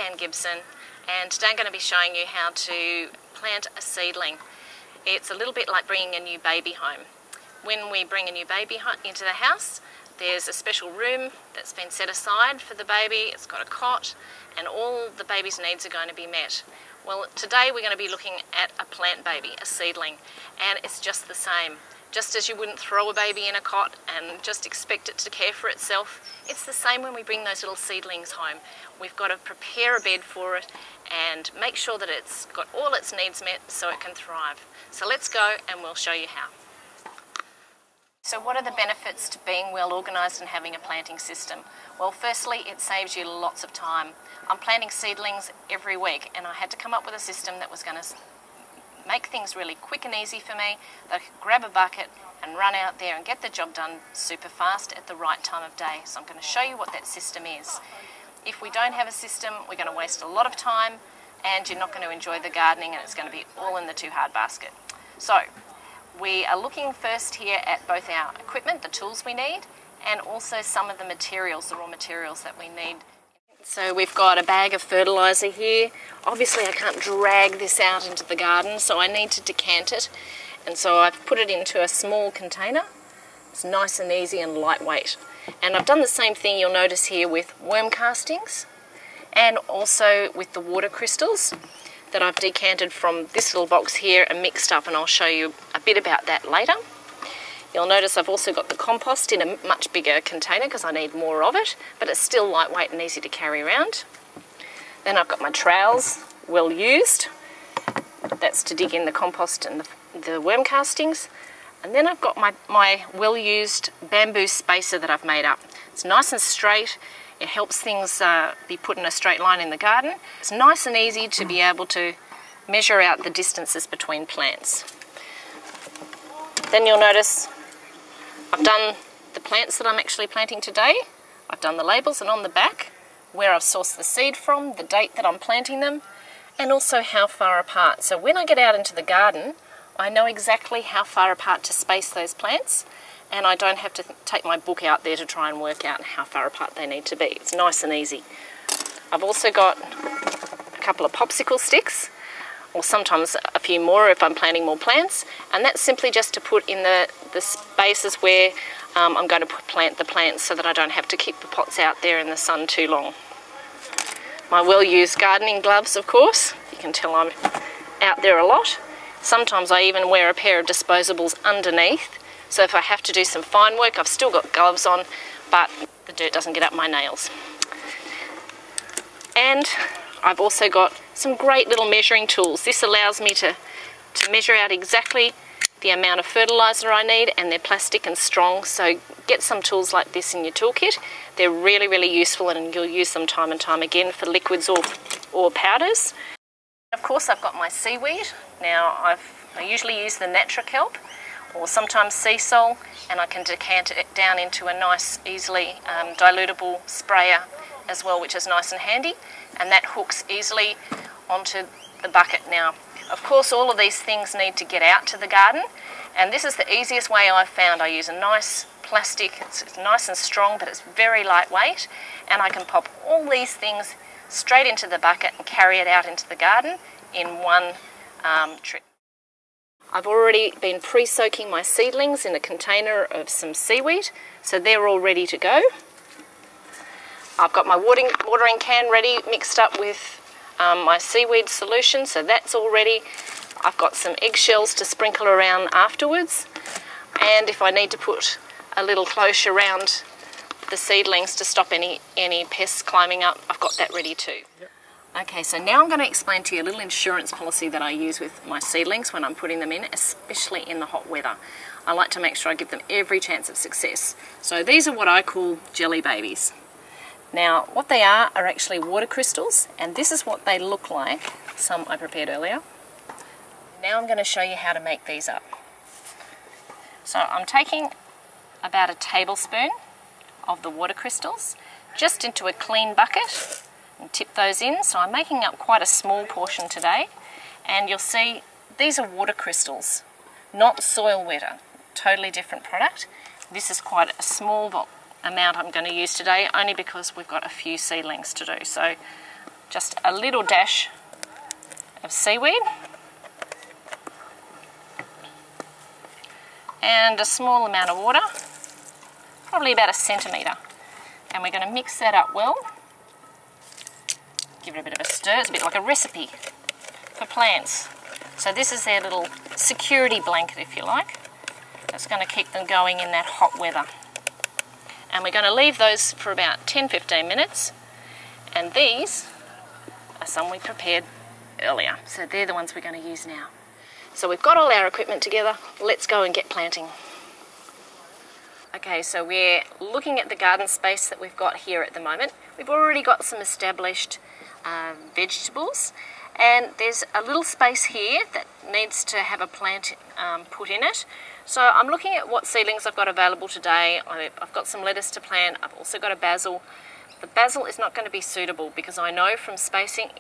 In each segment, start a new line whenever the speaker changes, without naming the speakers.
Ann Gibson, and today I'm going to be showing you how to plant a seedling. It's a little bit like bringing a new baby home. When we bring a new baby into the house, there's a special room that's been set aside for the baby. It's got a cot, and all the baby's needs are going to be met. Well, today we're going to be looking at a plant baby, a seedling, and it's just the same. Just as you wouldn't throw a baby in a cot and just expect it to care for itself, it's the same when we bring those little seedlings home. We've got to prepare a bed for it and make sure that it's got all its needs met so it can thrive. So let's go and we'll show you how. So what are the benefits to being well organised and having a planting system? Well, firstly, it saves you lots of time. I'm planting seedlings every week, and I had to come up with a system that was going to make things really quick and easy for me, that I could grab a bucket and run out there and get the job done super fast at the right time of day. So I'm going to show you what that system is. If we don't have a system, we're going to waste a lot of time and you're not going to enjoy the gardening, and it's going to be all in the too hard basket. So we are looking first here at both our equipment, the tools we need, and also some of the materials, the raw materials that we need. So we've got a bag of fertiliser here. Obviously I can't drag this out into the garden, so I need to decant it. And so I've put it into a small container. It's nice and easy and lightweight. And I've done the same thing, you'll notice here, with worm castings and also with the water crystals that I've decanted from this little box here and mixed up, and I'll show you a bit about that later. You'll notice I've also got the compost in a much bigger container because I need more of it, but it's still lightweight and easy to carry around. Then I've got my trowels, well used. That's to dig in the compost and the worm castings. And then I've got my well used bamboo spacer that I've made up. It's nice and straight. It helps things be put in a straight line in the garden. It's nice and easy to be able to measure out the distances between plants. Then you'll notice I've done the plants that I'm actually planting today. I've done the labels, and on the back where I've sourced the seed from, the date that I'm planting them, and also how far apart. So when I get out into the garden, I know exactly how far apart to space those plants, and I don't have to take my book out there to try and work out how far apart they need to be. It's nice and easy. I've also got a couple of popsicle sticks, or sometimes a few more if I'm planting more plants, and that's simply just to put in the spaces where I'm going to plant the plants so that I don't have to keep the pots out there in the sun too long. My well-used gardening gloves, of course. You can tell I'm out there a lot. Sometimes I even wear a pair of disposables underneath, so if I have to do some fine work, I've still got gloves on, but the dirt doesn't get up my nails. And I've also got some great little measuring tools. This allows me to measure out exactly the amount of fertiliser I need, and they're plastic and strong, so get some tools like this in your toolkit. They're really, really useful, and you'll use them time and time again for liquids or powders. Of course, I've got my seaweed. Now, I usually use the Natra kelp or sometimes sea salt, and I can decant it down into a nice, easily dilutable sprayer as well, which is nice and handy, and that hooks easily onto the bucket. Now, of course, all of these things need to get out to the garden, and this is the easiest way I've found. I use a nice plastic, it's nice and strong, but it's very lightweight, and I can pop all these things straight into the bucket and carry it out into the garden in one trip. I've already been pre-soaking my seedlings in a container of some seaweed, so they're all ready to go. I've got my watering can ready, mixed up with my seaweed solution, so that's all ready. I've got some eggshells to sprinkle around afterwards, and if I need to put a little cloche around the seedlings to stop any pests climbing up, I've got that ready too. Yep. Okay, so now I'm going to explain to you a little insurance policy that I use with my seedlings when I'm putting them in, especially in the hot weather. I like to make sure I give them every chance of success. So these are what I call jelly babies. Now, what they are actually water crystals, and this is what they look like. Some I prepared earlier. Now I'm going to show you how to make these up. So I'm taking about a tablespoon of the water crystals just into a clean bucket and tip those in. So I'm making up quite a small portion today, and you'll see these are water crystals, not soil wetter. Totally different product. This is quite a small amount I'm going to use today, only because we've got a few seedlings to do. So just a little dash of seaweed and a small amount of water, probably about 1 centimetre. And we're going to mix that up well. Give it a bit of a stir. It's a bit like a recipe for plants. So this is their little security blanket, if you like. It's going to keep them going in that hot weather. And we're going to leave those for about 10-15 minutes. And these are some we prepared earlier. So they're the ones we're going to use now. So we've got all our equipment together. Let's go and get planting. Okay, so we're looking at the garden space that we've got here at the moment. We've already got some established vegetables, and there's a little space here that needs to have a plant put in it. So I'm looking at what seedlings I've got available today. I've got some lettuce to plant. I've also got a basil. The basil is not going to be suitable because I know from spacing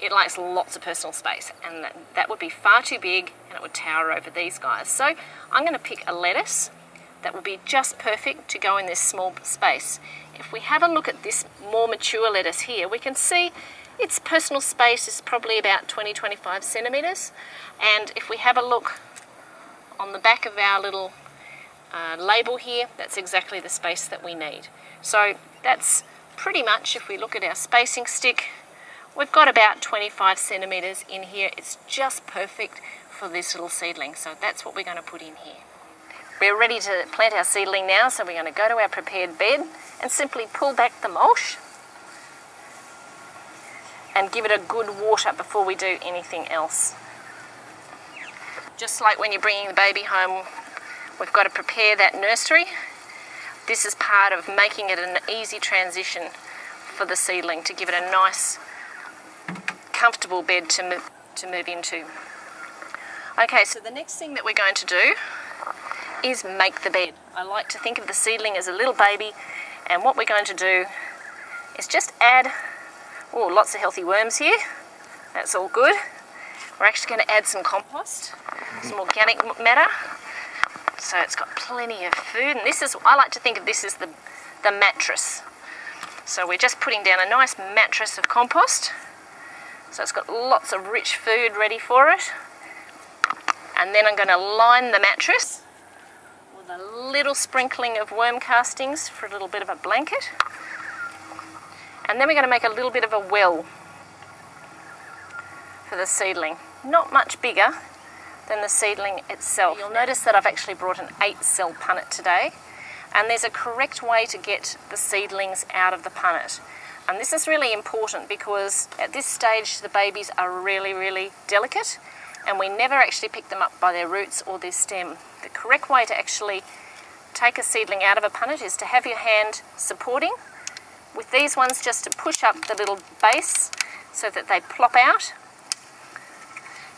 it likes lots of personal space, and that would be far too big and it would tower over these guys. So I'm going to pick a lettuce that will be just perfect to go in this small space. If we have a look at this more mature lettuce here, we can see its personal space is probably about 20-25 centimetres. And if we have a look on the back of our little label here, that's exactly the space that we need. So that's pretty much, if we look at our spacing stick, we've got about 25 centimetres in here. It's just perfect for this little seedling. So that's what we're going to put in here. We're ready to plant our seedling now, so we're going to go to our prepared bed and simply pull back the mulch and give it a good water before we do anything else. Just like when you're bringing the baby home, we've got to prepare that nursery. This is part of making it an easy transition for the seedling, to give it a nice, comfortable bed to move into. Okay, so the next thing that we're going to do is make the bed. I like to think of the seedling as a little baby, and what we're going to do is just add, lots of healthy worms here. That's all good. We're actually going to add some compost, some organic matter. So it's got plenty of food, and this is, I like to think of this as the mattress. So we're just putting down a nice mattress of compost. So it's got lots of rich food ready for it. And then I'm going to line the mattress with a little sprinkling of worm castings for a little bit of a blanket. And then we're going to make a little bit of a well for the seedling. Not much bigger than the seedling itself. You'll notice that I've actually brought an 8-cell punnet today, and there's a correct way to get the seedlings out of the punnet. And this is really important because at this stage the babies are really, really delicate, and we never actually pick them up by their roots or their stem. The correct way to actually take a seedling out of a punnet is to have your hand supporting. With these ones, just to push up the little base so that they plop out.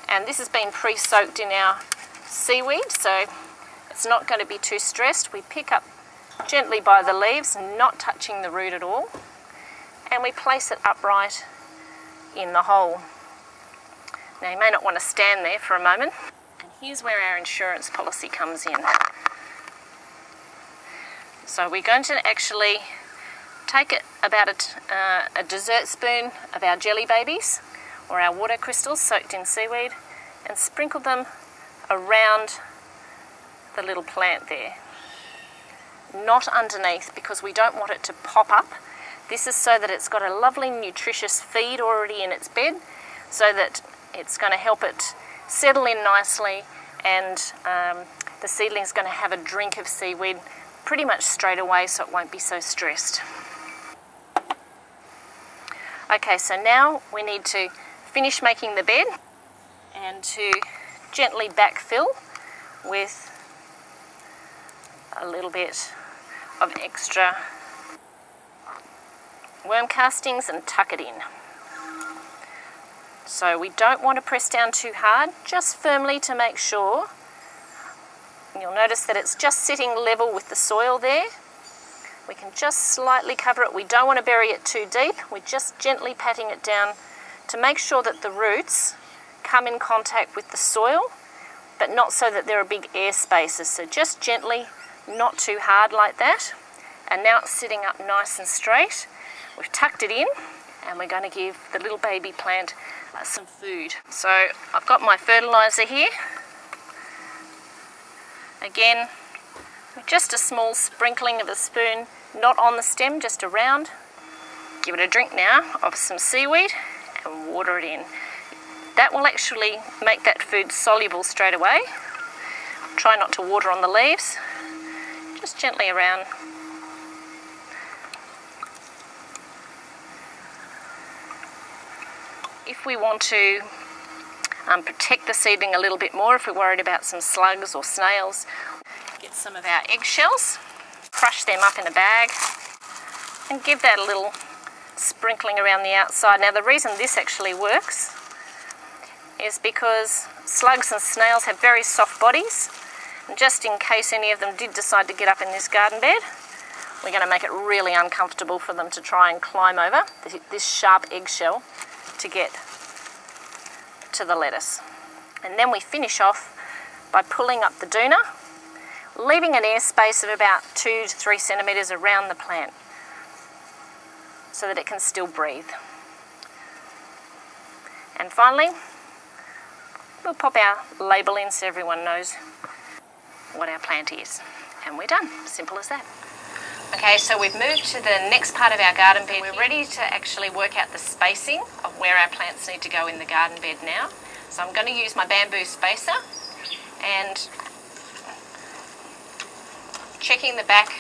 And this has been pre-soaked in our seaweed, so it's not going to be too stressed. We pick up gently by the leaves, not touching the root at all, and we place it upright in the hole. Now, you may not want to stand there for a moment. And here's where our insurance policy comes in. So we're going to actually take about a dessert spoon of our jelly babies or our water crystals soaked in seaweed and sprinkle them around the little plant there. Not underneath, because we don't want it to pop up. This is so that it's got a lovely nutritious feed already in its bed, so that it's going to help it settle in nicely, and the seedling's going to have a drink of seaweed pretty much straight away, so it won't be so stressed. Okay, so now we need to finish making the bed and to gently backfill with a little bit of extra worm castings and tuck it in. So we don't want to press down too hard, just firmly to make sure. You'll notice that it's just sitting level with the soil there. We can just slightly cover it. We don't want to bury it too deep. We're just gently patting it down to make sure that the roots come in contact with the soil, but not so that there are big air spaces. So just gently, not too hard like that. And now it's sitting up nice and straight. We've tucked it in, and we're going to give the little baby plant some food. So I've got my fertiliser here. Again, just a small sprinkling of a spoon, not on the stem, just around. Give it a drink now of some seaweed and water it in. That will actually make that food soluble straight away. Try not to water on the leaves, just gently around. If we want to protect the seedling a little bit more, if we're worried about some slugs or snails, get some of our eggshells, crush them up in a bag and give that a little sprinkling around the outside. Now the reason this actually works is because slugs and snails have very soft bodies, and just in case any of them did decide to get up in this garden bed, we're going to make it really uncomfortable for them to try and climb over this sharp eggshell to get to the lettuce. And then we finish off by pulling up the doona, leaving an airspace of about 2 to 3 centimetres around the plant so that it can still breathe. And finally, we'll pop our label in so everyone knows what our plant is. And we're done. Simple as that. Okay, so we've moved to the next part of our garden bed. We're ready to actually work out the spacing of where our plants need to go in the garden bed now. So I'm going to use my bamboo spacer and checking the back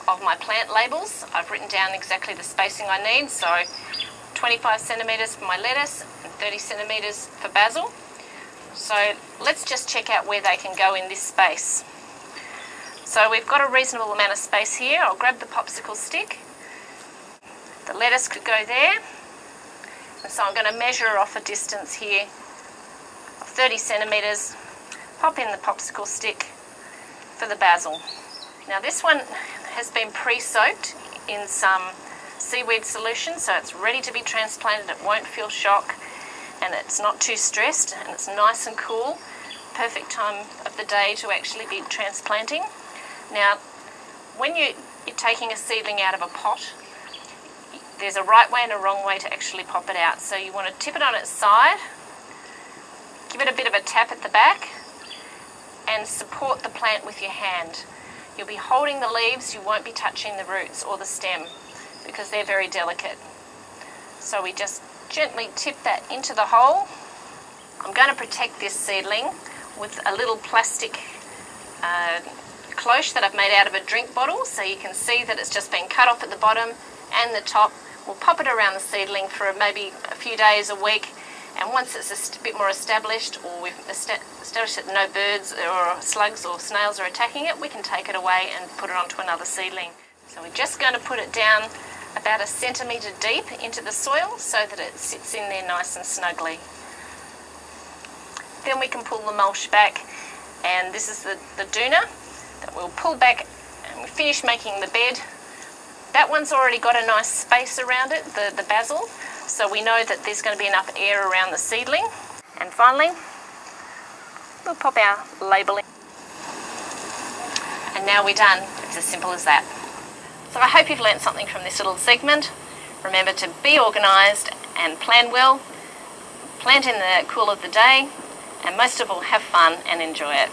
of my plant labels. I've written down exactly the spacing I need. So 25 centimetres for my lettuce and 30 centimetres for basil. So let's just check out where they can go in this space. So we've got a reasonable amount of space here. I'll grab the popsicle stick. The lettuce could go there. And so I'm going to measure off a distance here of 30 centimetres. Pop in the popsicle stick for the basil. Now this one has been pre-soaked in some seaweed solution, so it's ready to be transplanted. It won't feel shock and it's not too stressed and it's nice and cool. Perfect time of the day to actually be transplanting. Now, when you're taking a seedling out of a pot, there's a right way and a wrong way to actually pop it out. So you want to tip it on its side, give it a bit of a tap at the back, and support the plant with your hand. You'll be holding the leaves, you won't be touching the roots or the stem because they're very delicate. So we just gently tip that into the hole. I'm going to protect this seedling with a little plastic cloche that I've made out of a drink bottle, so you can see that it's just been cut off at the bottom and the top. We'll pop it around the seedling for maybe a few days, a week, and once it's a bit more established, or we've established that no birds or slugs or snails are attacking it, we can take it away and put it onto another seedling. So we're just going to put it down about 1 centimetre deep into the soil so that it sits in there nice and snugly. Then we can pull the mulch back, and this is the doona that we'll pull back and we finish making the bed. That one's already got a nice space around it, the basil, so we know that there's going to be enough air around the seedling. And finally, we'll pop our label in. And now we're done. It's as simple as that. So I hope you've learnt something from this little segment. Remember to be organised and plan well, plant in the cool of the day, and most of all, have fun and enjoy it.